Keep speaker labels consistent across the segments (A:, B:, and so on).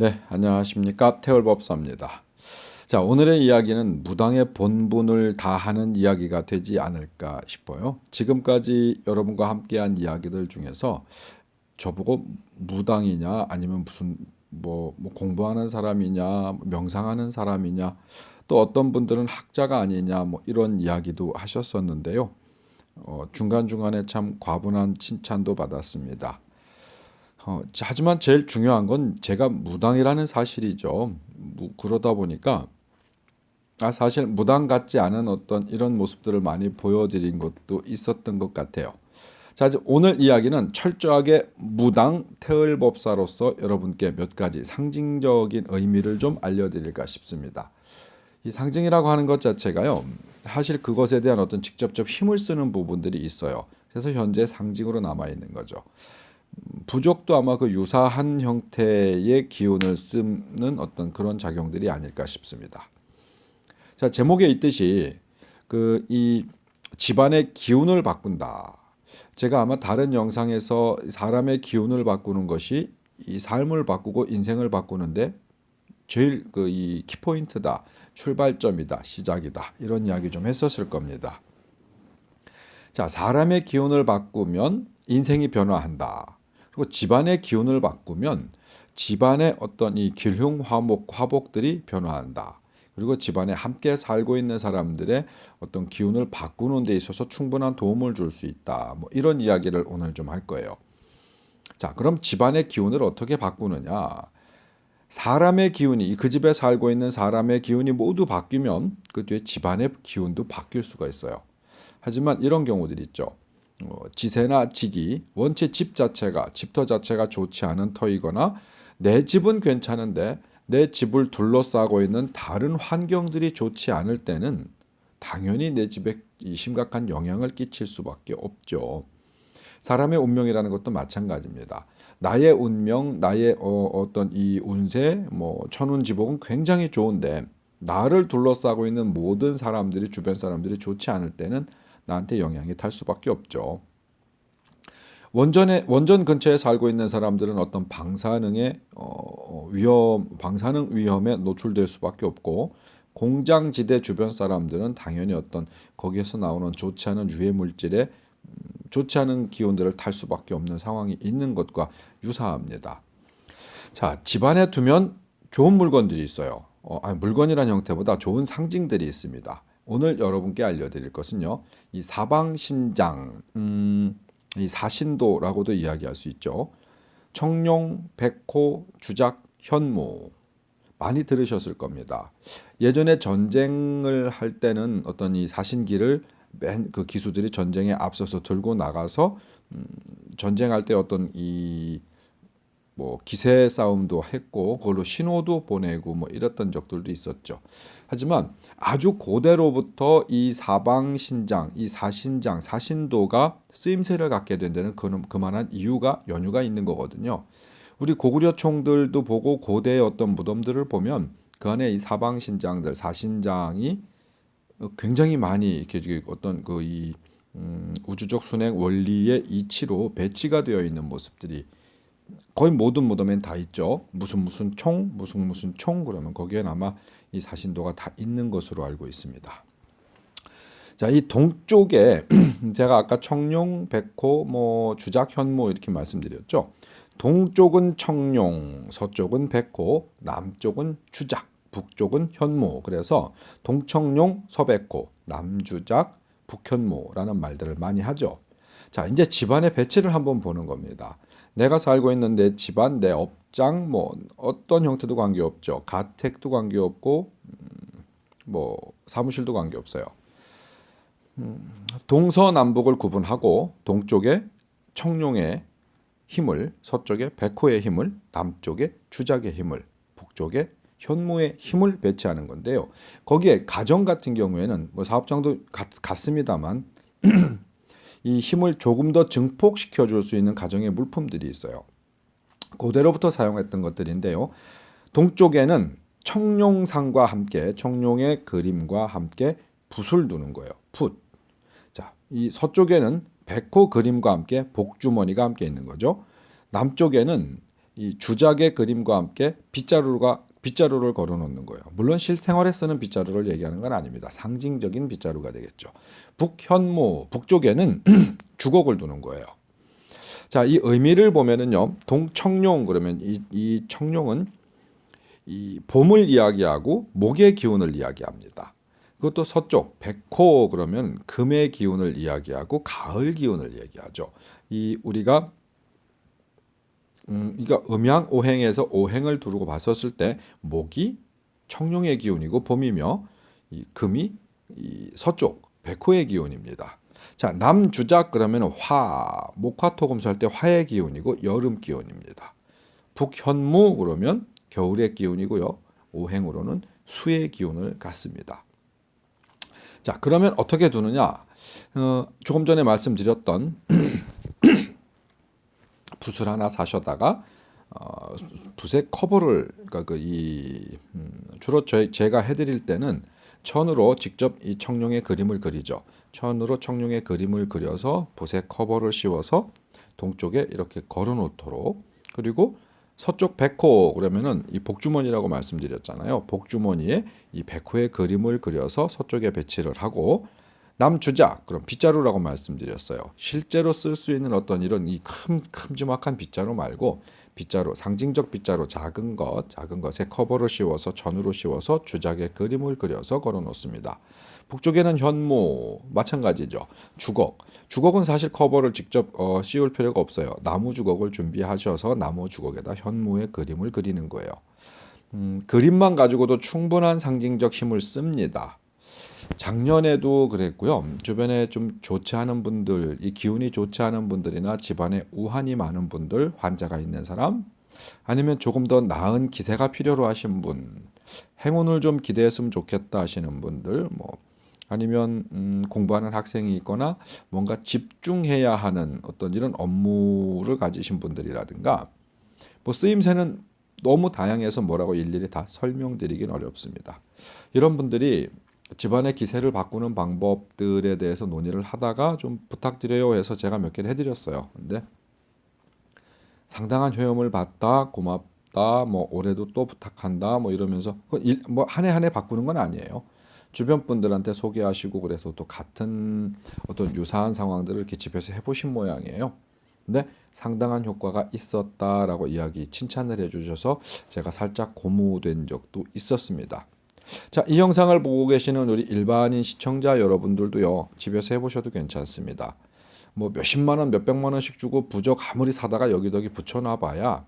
A: 네, 안녕하십니까. 태월법사입니다. 자, 오늘의 이야기는 무당의 본분을 다하는 이야기가 되지 않을까 싶어요. 지금까지 여러분과 함께한 이야기들 중에서 저보고 무당이냐 아니면 무슨 뭐 공부하는 사람이냐 명상하는 사람이냐 또 어떤 분들은 학자가 아니냐 뭐 이런 이야기도 하셨었는데요. 중간중간에 참 과분한 칭찬도 받았습니다. 하지만 제일 중요한 건 제가 무당이라는 사실이죠. 그러다 보니까 사실 무당 같지 않은 어떤 이런 모습들을 많이 보여드린 것도 있었던 것 같아요. 자, 이제 오늘 이야기는 철저하게 무당 태을법사로서 여러분께 몇 가지 상징적인 의미를 좀 알려드릴까 싶습니다. 이 상징이라고 하는 것 자체가요, 사실 그것에 대한 어떤 직접적 힘을 쓰는 부분들이 있어요. 그래서 현재 상징으로 남아 있는 거죠. 부족도 아마 그 유사한 형태의 기운을 쓰는 어떤 그런 작용들이 아닐까 싶습니다. 자, 제목에 있듯이 이 집안의 기운을 바꾼다. 제가 아마 다른 영상에서 사람의 기운을 바꾸는 것이 이 삶을 바꾸고 인생을 바꾸는데 제일 이 키포인트다, 출발점이다, 시작이다 이런 이야기 좀 했었을 겁니다. 자, 사람의 기운을 바꾸면 인생이 변화한다. 그리고 집안의 기운을 바꾸면 집안의 어떤 이 길흉, 화복들이 변화한다. 그리고 집안에 함께 살고 있는 사람들의 어떤 기운을 바꾸는 데 있어서 충분한 도움을 줄 수 있다. 뭐 이런 이야기를 오늘 좀 할 거예요. 자, 그럼 집안의 기운을 어떻게 바꾸느냐? 사람의 기운이 그 집에 살고 있는 사람의 기운이 모두 바뀌면 그 뒤에 집안의 기운도 바뀔 수가 있어요. 하지만 이런 경우들이 있죠. 지세나 직이 원체 집터 자체가 좋지 않은 터이거나 내 집은 괜찮은데 내 집을 둘러싸고 있는 다른 환경들이 좋지 않을 때는 당연히 내 집에 심각한 영향을 끼칠 수밖에 없죠. 사람의 운명이라는 것도 마찬가지입니다. 나의 운명, 나의 어떤 이 운세, 뭐 천운지복은 굉장히 좋은데 나를 둘러싸고 있는 모든 사람들이 주변 사람들이 좋지 않을 때는 나한테 영향이 탈 수밖에 없죠. 원전 근처에 살고 있는 사람들은 어떤 방사능의 방사능 위험에 노출될 수밖에 없고 공장지대 주변 사람들은 당연히 어떤 거기에서 나오는 좋지 않은 유해 물질에 좋지 않은 기운들을 탈 수밖에 없는 상황이 있는 것과 유사합니다. 자, 집안에 두면 좋은 물건들이 있어요. 물건이란 형태보다 좋은 상징들이 있습니다. 오늘 여러분께 알려드릴 것은요, 이 사방신장, 이 사신도라고도 이야기할 수 있죠. 청룡, 백호, 주작, 현모 많이 들으셨을 겁니다. 예전에 전쟁을 할 때는 어떤 이 사신기를 그 기수들이 전쟁에 앞서서 들고 나가서 전쟁할 때 어떤 이 뭐 기세 싸움도 했고 그걸로 신호도 보내고 뭐 이랬던 적들도 있었죠. 하지만 아주 고대로부터 이 사방신장, 이 사신장, 사신도가 쓰임새를 갖게 된 데는 그만한 연유가 있는 거거든요. 우리 고구려 총들도 보고 고대의 어떤 무덤들을 보면 그 안에 이 사방신장들, 사신장이 굉장히 많이 이렇게 어떤 이 우주적 순행 원리의 이치로 배치가 되어 있는 모습들이 거의 모든 무덤엔 다 있죠. 무슨 총 그러면 거기엔 아마 이 사신도가 다 있는 것으로 알고 있습니다. 자, 이 동쪽에 제가 아까 청룡, 백호, 뭐 주작, 현모 이렇게 말씀드렸죠. 동쪽은 청룡, 서쪽은 백호, 남쪽은 주작, 북쪽은 현모. 그래서 동청룡, 서백호, 남주작, 북현모라는 말들을 많이 하죠. 자, 이제 집안의 배치를 한번 보는 겁니다. 내가 살고 있는 내 집안, 내 업장, 뭐 어떤 형태도 관계없죠. 가택도 관계없고 뭐 사무실도 관계없어요. 동서남북을 구분하고 동쪽에 청룡의 힘을, 서쪽에 백호의 힘을, 남쪽에 주작의 힘을, 북쪽에 현무의 힘을 배치하는 건데요. 거기에 가정 같은 경우에는 뭐 사업장도 같습니다만 이 힘을 조금 더 증폭시켜 줄 수 있는 가정의 물품들이 있어요. 고대로부터 사용했던 것들인데요. 동쪽에는 청룡상과 함께 청룡의 그림과 함께 붓을 두는 거예요. 붓. 자, 이 서쪽에는 백호 그림과 함께 복주머니가 함께 있는 거죠. 남쪽에는 이 주작의 그림과 함께 빗자루를 걸어 놓는 거예요. 물론 실생활에 쓰는 빗자루를 얘기하는 건 아닙니다. 상징적인 빗자루가 되겠죠. 북현무, 북쪽에는 주걱을 두는 거예요. 자, 이 의미를 보면은요. 동청룡 그러면 이 청룡은 이 봄을 이야기하고 목의 기운을 이야기합니다. 그것도 서쪽 백호 그러면 금의 기운을 이야기하고 가을 기운을 얘기하죠. 이 우리가 이거 음양 오행에서 오행을 두르고 봤었을 때 목이 청룡의 기운이고 봄이며 이 금이 이 서쪽 백호의 기운입니다. 자, 남주작 그러면 목화토금수 할 때 화의 기운이고 여름 기운입니다. 북현무 그러면 겨울의 기운이고요. 오행으로는 수의 기운을 갖습니다. 자, 그러면 어떻게 두느냐? 조금 전에 말씀드렸던 붓을 하나 사셔다가 붓의 커버를 그러니까 주로 제가 해드릴 때는 천으로 직접 이 청룡의 그림을 그리죠. 천으로 청룡의 그림을 그려서 붓의 커버를 씌워서 동쪽에 이렇게 걸어놓도록. 그리고 서쪽 백호 그러면은 이 복주머니라고 말씀드렸잖아요. 복주머니에 이 백호의 그림을 그려서 서쪽에 배치를 하고, 남주작 그럼 빗자루라고 말씀드렸어요. 실제로 쓸 수 있는 어떤 이런 이 큼지막한 빗자루 말고 빗자루, 상징적 빗자루 작은 것에 커버를 씌워서 천으로 씌워서 주작의 그림을 그려서 걸어 놓습니다. 북쪽에는 현무 마찬가지죠. 주걱은 사실 커버를 직접 씌울 필요가 없어요. 나무 주걱을 준비하셔서 나무 주걱에다 현무의 그림을 그리는 거예요. 그림만 가지고도 충분한 상징적 힘을 씁니다. 작년에도 그랬고요. 주변에 좀 좋지 않은 분들, 이 기운이 좋지 않은 분들이나 집안에 우환이 많은 분들, 환자가 있는 사람, 아니면 조금 더 나은 기세가 필요로 하신 분, 행운을 좀 기대했으면 좋겠다 하시는 분들, 아니면 공부하는 학생이 있거나 뭔가 집중해야 하는 어떤 이런 업무를 가지신 분들이라든가, 쓰임새는 너무 다양해서 뭐라고 일일이 다 설명드리긴 어렵습니다. 이런 분들이 집안의 기세를 바꾸는 방법들에 대해서 논의를 하다가 좀 부탁드려요 해서 제가 몇 개를 해드렸어요. 근데 상당한 효험을 봤다, 고맙다, 올해도 또 부탁한다, 이러면서 한 해 한 해 바꾸는 건 아니에요. 주변 분들한테 소개하시고 그래서 또 같은 어떤 유사한 상황들을 이렇게 집에서 해보신 모양이에요. 근데 상당한 효과가 있었다라고 칭찬을 해주셔서 제가 살짝 고무된 적도 있었습니다. 자, 이 영상을 보고 계시는 우리 일반인 시청자 여러분들도요, 집에서 해보셔도 괜찮습니다. 몇십만 원, 몇백만 원씩 주고 부적 아무리 사다가 여기저기 붙여놔 봐야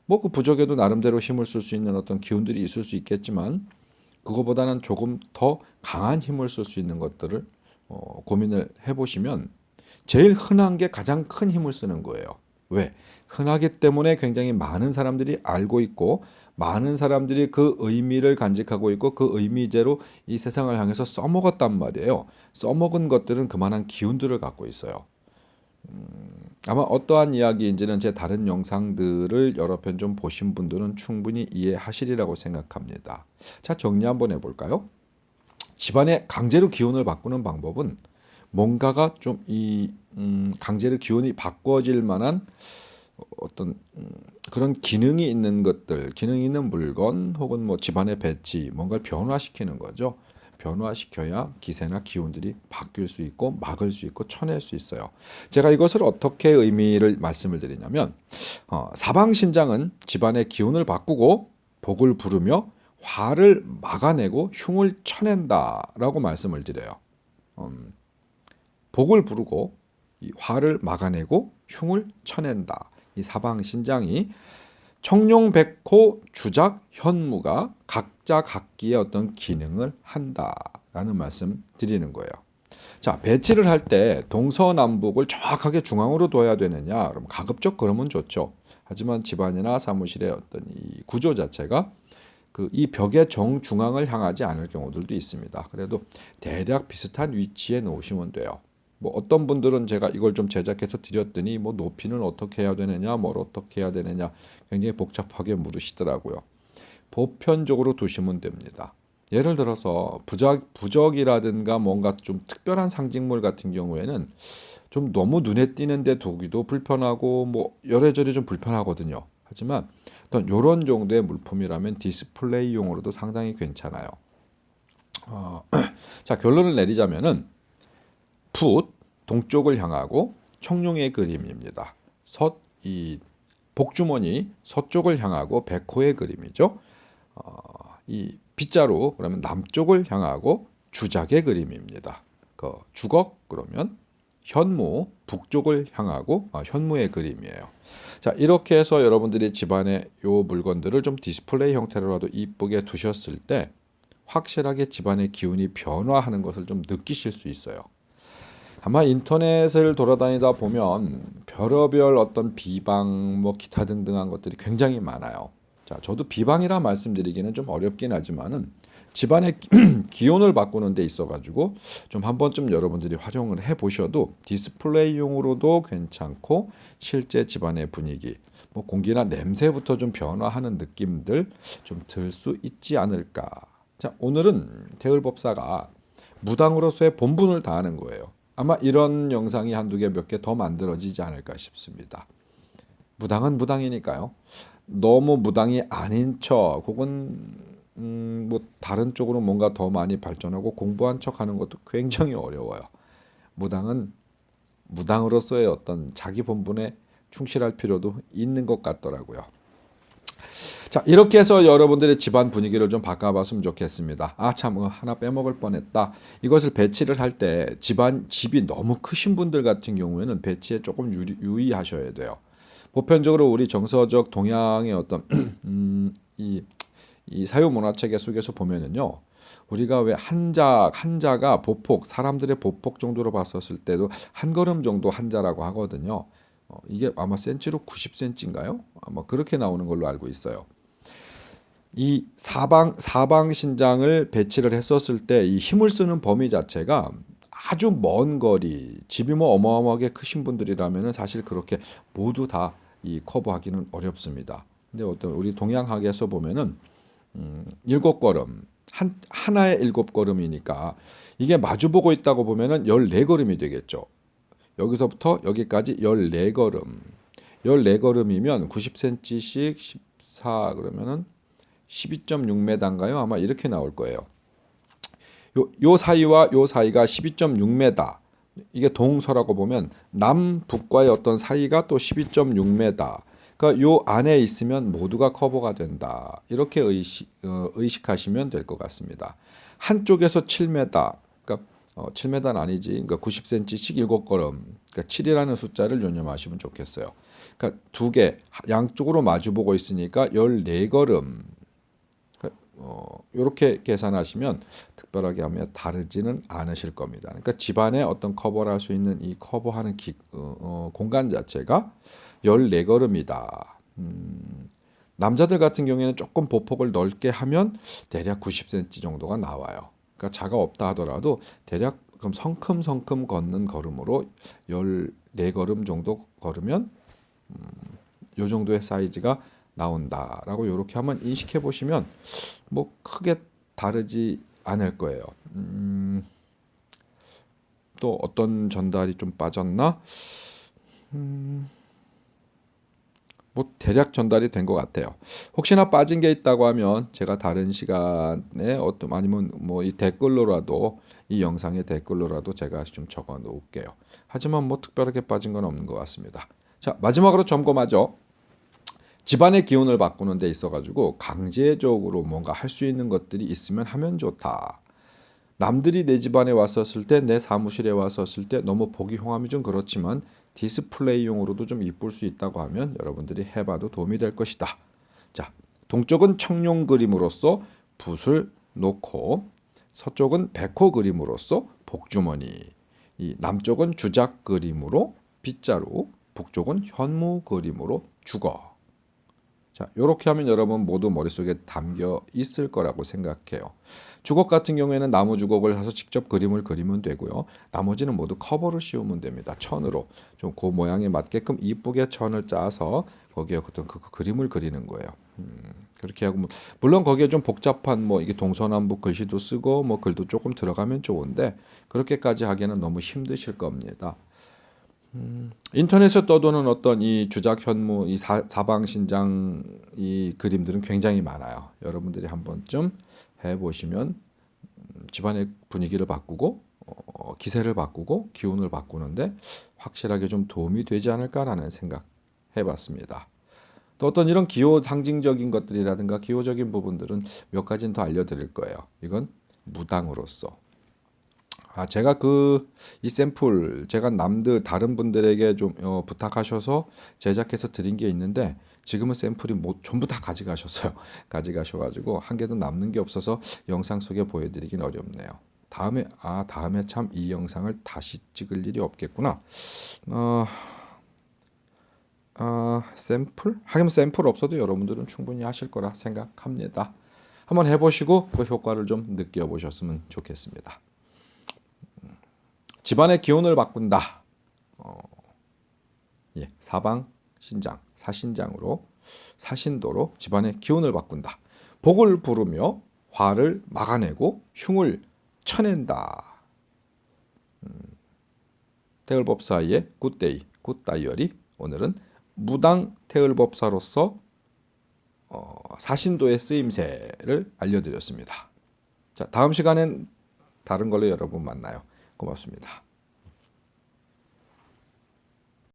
A: 그 부적에도 나름대로 힘을 쓸 수 있는 어떤 기운들이 있을 수 있겠지만, 그거보다는 조금 더 강한 힘을 쓸 수 있는 것들을 고민을 해보시면 제일 흔한 게 가장 큰 힘을 쓰는 거예요. 왜? 흔하기 때문에 굉장히 많은 사람들이 알고 있고, 많은 사람들이 그 의미를 간직하고 있고, 그 의미대로 이 세상을 향해서 써먹었단 말이에요. 써먹은 것들은 그만한 기운들을 갖고 있어요. 아마 어떠한 이야기인지는 제 다른 영상들을 여러 편 좀 보신 분들은 충분히 이해하시리라고 생각합니다. 자, 정리 한번 해볼까요? 집안에 강제로 기운을 바꾸는 방법은 뭔가가 좀 강제로 기운이 바꿔질 만한 어떤 그런 기능이 있는 것들, 기능이 있는 물건 혹은 집안의 배치, 뭔가를 변화시키는 거죠. 변화시켜야 기세나 기운들이 바뀔 수 있고 막을 수 있고 쳐낼 수 있어요. 제가 이것을 어떻게 의미를 말씀을 드리냐면, 사방신장은 집안의 기운을 바꾸고 복을 부르며 화를 막아내고 흉을 쳐낸다라고 말씀을 드려요. 복을 부르고 이 화를 막아내고 흉을 쳐낸다. 이 사방신장이 청룡, 백호, 주작, 현무가 각자 각기의 어떤 기능을 한다라는 말씀 드리는 거예요. 자, 배치를 할 때 동서남북을 정확하게 중앙으로 둬야 되느냐? 그럼 가급적 그러면 좋죠. 하지만 집안이나 사무실의 어떤 이 구조 자체가 이 벽의 정중앙을 향하지 않을 경우들도 있습니다. 그래도 대략 비슷한 위치에 놓으시면 돼요. 어떤 분들은 제가 이걸 좀 제작해서 드렸더니 높이는 어떻게 해야 되느냐, 뭘 어떻게 해야 되느냐 굉장히 복잡하게 물으시더라고요. 보편적으로 두시면 됩니다. 예를 들어서 부적이라든가 뭔가 좀 특별한 상징물 같은 경우에는 좀 너무 눈에 띄는데 두기도 불편하고 여래저래 좀 불편하거든요. 하지만 어떤 이런 정도의 물품이라면 디스플레이용으로도 상당히 괜찮아요. 자, 결론을 내리자면은 풋 동쪽을 향하고 청룡의 그림입니다. 이 복주머니 서쪽을 향하고 백호의 그림이죠. 이 빗자루 그러면 남쪽을 향하고 주작의 그림입니다. 그 주걱 그러면 현무 북쪽을 향하고 현무의 그림이에요. 자, 이렇게 해서 여러분들이 집안에 요 물건들을 좀 디스플레이 형태로라도 이쁘게 두셨을 때 확실하게 집안의 기운이 변화하는 것을 좀 느끼실 수 있어요. 아마 인터넷을 돌아다니다 보면 별의별 어떤 비방 뭐 기타 등등한 것들이 굉장히 많아요. 자, 저도 비방이라 말씀드리기는 좀 어렵긴 하지만은 집안의 기온을 바꾸는 데 있어 가지고 좀 한 번쯤 여러분들이 활용을 해 보셔도 디스플레이용으로도 괜찮고 실제 집안의 분위기 뭐 공기나 냄새부터 좀 변화하는 느낌들 좀 들 수 있지 않을까. 자, 오늘은 대을법사가 무당으로서의 본분을 다하는 거예요. 아마 이런 영상이 한두 개 몇 개 더 만들어지지 않을까 싶습니다. 무당은 무당이니까요. 너무 무당이 아닌 척 혹은 뭐 다른 쪽으로 뭔가 더 많이 발전하고 공부한 척하는 것도 굉장히 어려워요. 무당은 무당으로서의 어떤 자기 본분에 충실할 필요도 있는 것 같더라고요. 자, 이렇게 해서 여러분들의 집안 분위기를 좀 바꿔봤으면 좋겠습니다. 참 하나 빼먹을 뻔했다. 이것을 배치를 할 때 집이 너무 크신 분들 같은 경우에는 배치에 조금 유의하셔야 돼요. 보편적으로 우리 정서적 동양의 어떤 이 사유 문화체계 속에서 보면은요, 우리가 왜 한자가 보폭, 사람들의 보폭 정도로 봤었을 때도 한 걸음 정도 한자라고 하거든요. 이게 아마 센치로 90cm인가요? 아마 그렇게 나오는 걸로 알고 있어요. 이 사방 신장을 배치를 했었을 때 이 힘을 쓰는 범위 자체가 아주 먼 거리, 집이 뭐 어마어마하게 크신 분들이라면은 사실 그렇게 모두 다 이 커버하기는 어렵습니다. 근데 어떤 우리 동양학에서 보면은 7걸음 하나의 7걸음이니까 이게 마주보고 있다고 보면은 14걸음이 되겠죠. 여기서부터 여기까지 14걸음. 14걸음이면 90cm씩 14 그러면은 12.6m인가요? 아마 이렇게 나올 거예요. 요 사이와 요 사이가 12.6m. 이게 동서라고 보면 남북과의 어떤 사이가 또 12.6m. 그러니까 요 안에 있으면 모두가 커버가 된다. 이렇게 의식하시면 될 것 같습니다. 한쪽에서 7m. 그러니까 7m는 아니지. 그러니까 90cm씩 7걸음. 그러니까 7이라는 숫자를 유념하시면 좋겠어요. 그러니까 두 개 양쪽으로 마주 보고 있으니까 14걸음. 이렇게 계산하시면 특별하게 하면 다르지는 않으실 겁니다. 그러니까 집안에 어떤 커버를 할 수 있는 이 커버하는 공간 자체가 14걸음이다. 남자들 같은 경우에는 조금 보폭을 넓게 하면 대략 90cm 정도가 나와요. 그러니까 자가 없다 하더라도 대략 그럼 성큼성큼 걷는 걸음으로 14걸음 정도 걸으면 요 정도의 사이즈가 나온다라고 이렇게 한번 인식해 보시면 뭐 크게 다르지 않을 거예요. 또 어떤 전달이 좀 빠졌나? 뭐 대략 전달이 된 것 같아요. 혹시나 빠진 게 있다고 하면 제가 다른 시간에 아니면 뭐 이 댓글로라도 이 영상의 댓글로라도 제가 좀 적어 놓을게요. 하지만 뭐 특별하게 빠진 건 없는 것 같습니다. 자, 마지막으로 점검하죠. 집안의 기운을 바꾸는 데 있어가지고 강제적으로 뭔가 할 수 있는 것들이 있으면 하면 좋다. 남들이 내 집안에 왔었을 때, 내 사무실에 왔었을 때 너무 보기 흉함이 좀 그렇지만 디스플레이용으로도 좀 이쁠 수 있다고 하면 여러분들이 해봐도 도움이 될 것이다. 자, 동쪽은 청룡 그림으로써 붓을 놓고 서쪽은 백호 그림으로써 복주머니, 이 남쪽은 주작 그림으로 빗자루, 북쪽은 현무 그림으로 주거. 자, 이렇게 하면 여러분 모두 머릿속에 담겨 있을 거라고 생각해요. 주걱 같은 경우에는 나무 주걱을 사서 직접 그림을 그리면 되고요. 나머지는 모두 커버를 씌우면 됩니다. 천으로 좀 그 모양에 맞게끔 이쁘게 천을 짜서 거기에 어떤 그 그림을 그리는 거예요. 그렇게 하고 물론 거기에 좀 복잡한 뭐 이게 동서남북 글씨도 쓰고 뭐 글도 조금 들어가면 좋은데 그렇게까지 하기에는 너무 힘드실 겁니다. 인터넷에 떠도는 어떤 이 주작 현무, 이 사방신장 이 그림들은 굉장히 많아요. 여러분들이 한 번쯤 해보시면 집안의 분위기를 바꾸고 기세를 바꾸고 기운을 바꾸는데 확실하게 좀 도움이 되지 않을까라는 생각 해봤습니다. 또 어떤 이런 기호 상징적인 것들이라든가 기호적인 부분들은 몇 가지는 더 알려드릴 거예요. 이건 무당으로서. 제가 이 샘플 제가 다른 분들에게 좀 부탁하셔서 제작해서 드린 게 있는데 지금은 샘플이 전부 다 가져가셨어요. 가져가셔가지고 한 개도 남는 게 없어서 영상 속에 보여드리긴 어렵네요. 다음에 참 이 영상을 다시 찍을 일이 없겠구나. 샘플? 하긴 샘플 없어도 여러분들은 충분히 하실 거라 생각합니다. 한번 해보시고 그 효과를 좀 느껴보셨으면 좋겠습니다. 집안의 기운을 바꾼다. 사방 신장, 사신도로 집안의 기운을 바꾼다. 복을 부르며 화를 막아내고 흉을 쳐낸다. 태을법사의 굿데이, 굿다이어리. 오늘은 무당 태을법사로서 사신도의 쓰임새를 알려드렸습니다. 자, 다음 시간엔 다른 걸로 여러분 만나요. 고맙습니다.